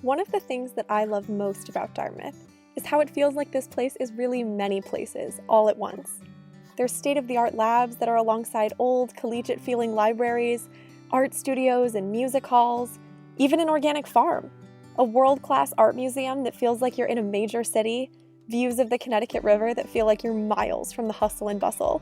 One of the things that I love most about Dartmouth is how it feels like this place is really many places all at once. There's state-of-the-art labs that are alongside old, collegiate-feeling libraries, art studios and music halls, even an organic farm, a world-class art museum that feels like you're in a major city, views of the Connecticut River that feel like you're miles from the hustle and bustle.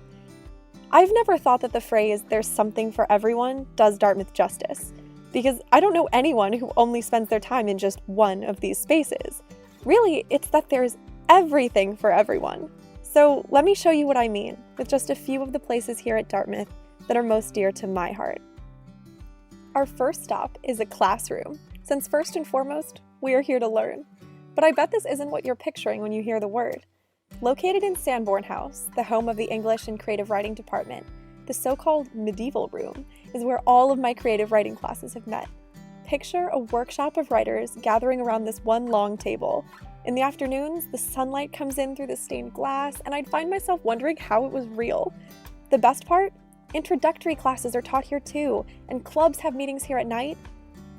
I've never thought that the phrase, "there's something for everyone," does Dartmouth justice, because I don't know anyone who only spends their time in just one of these spaces. Really, it's that there's everything for everyone. So let me show you what I mean with just a few of the places here at Dartmouth that are most dear to my heart. Our first stop is a classroom, since first and foremost, we are here to learn. But I bet this isn't what you're picturing when you hear the word. Located in Sanborn House, the home of the English and Creative Writing Department, the so-called medieval room is where all of my creative writing classes have met. Picture a workshop of writers gathering around this one long table. In the afternoons, the sunlight comes in through the stained glass, and I'd find myself wondering how it was real. The best part? Introductory classes are taught here too, and clubs have meetings here at night.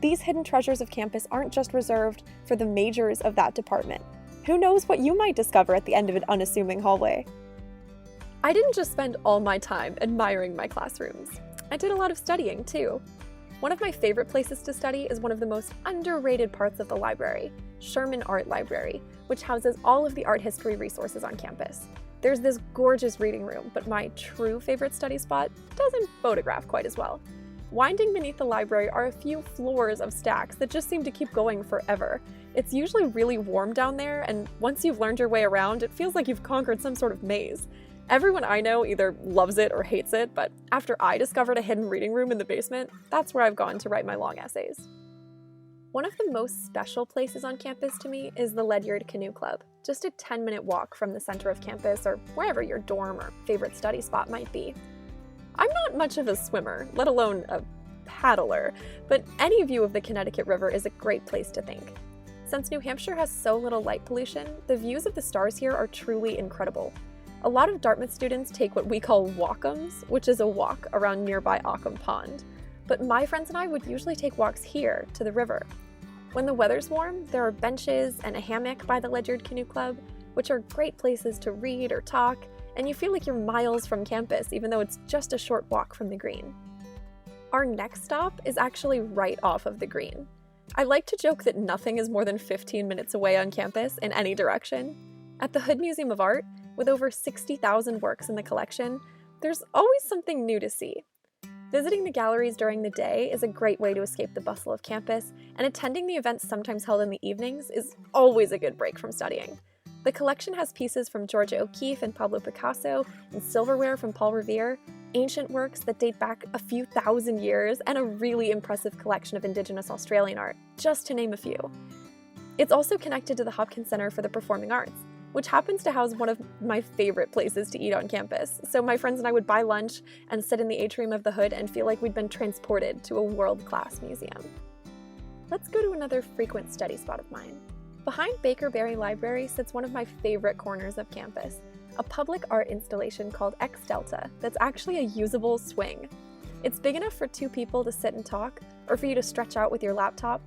These hidden treasures of campus aren't just reserved for the majors of that department. Who knows what you might discover at the end of an unassuming hallway? I didn't just spend all my time admiring my classrooms. I did a lot of studying too. One of my favorite places to study is one of the most underrated parts of the library, Sherman Art Library, which houses all of the art history resources on campus. There's this gorgeous reading room, but my true favorite study spot doesn't photograph quite as well. Winding beneath the library are a few floors of stacks that just seem to keep going forever. It's usually really warm down there, and once you've learned your way around, it feels like you've conquered some sort of maze. Everyone I know either loves it or hates it, but after I discovered a hidden reading room in the basement, that's where I've gone to write my long essays. One of the most special places on campus to me is the Ledyard Canoe Club, just a 10-minute walk from the center of campus or wherever your dorm or favorite study spot might be. I'm not much of a swimmer, let alone a paddler, but any view of the Connecticut River is a great place to think. Since New Hampshire has so little light pollution, the views of the stars here are truly incredible. A lot of Dartmouth students take what we call walkums, which is a walk around nearby Ockham Pond. But my friends and I would usually take walks here to the river. When the weather's warm, there are benches and a hammock by the Ledyard Canoe Club, which are great places to read or talk, and you feel like you're miles from campus, even though it's just a short walk from the green. Our next stop is actually right off of the green. I like to joke that nothing is more than 15 minutes away on campus in any direction. At the Hood Museum of Art, with over 60,000 works in the collection, there's always something new to see. Visiting the galleries during the day is a great way to escape the bustle of campus, and attending the events sometimes held in the evenings is always a good break from studying. The collection has pieces from Georgia O'Keeffe and Pablo Picasso, and silverware from Paul Revere, ancient works that date back a few thousand years, and a really impressive collection of Indigenous Australian art, just to name a few. It's also connected to the Hopkins Center for the Performing Arts, which happens to house one of my favorite places to eat on campus, so my friends and I would buy lunch and sit in the atrium of the Hood and feel like we'd been transported to a world-class museum. Let's go to another frequent study spot of mine. Behind Baker Berry Library sits one of my favorite corners of campus, a public art installation called X Delta that's actually a usable swing. It's big enough for 2 people to sit and talk, or for you to stretch out with your laptop.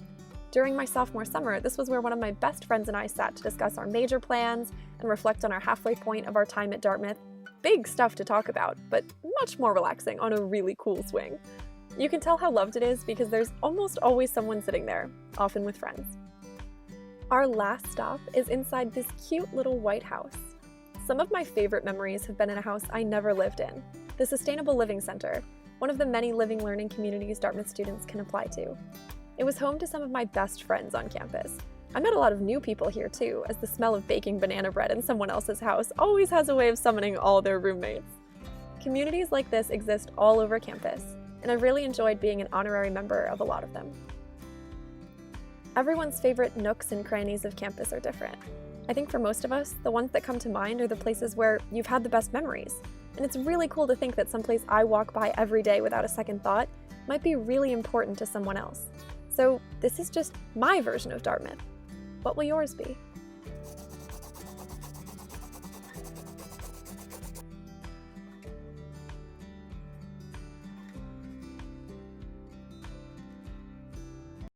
During my sophomore summer, this was where one of my best friends and I sat to discuss our major plans and reflect on our halfway point of our time at Dartmouth. Big stuff to talk about, but much more relaxing on a really cool swing. You can tell how loved it is because there's almost always someone sitting there, often with friends. Our last stop is inside this cute little white house. Some of my favorite memories have been in a house I never lived in, the Sustainable Living Center, one of the many living learning communities Dartmouth students can apply to. It was home to some of my best friends on campus. I met a lot of new people here too, as the smell of baking banana bread in someone else's house always has a way of summoning all their roommates. Communities like this exist all over campus, and I really enjoyed being an honorary member of a lot of them. Everyone's favorite nooks and crannies of campus are different. I think for most of us, the ones that come to mind are the places where you've had the best memories. And it's really cool to think that someplace I walk by every day without a second thought might be really important to someone else. So this is just my version of Dartmouth. What will yours be?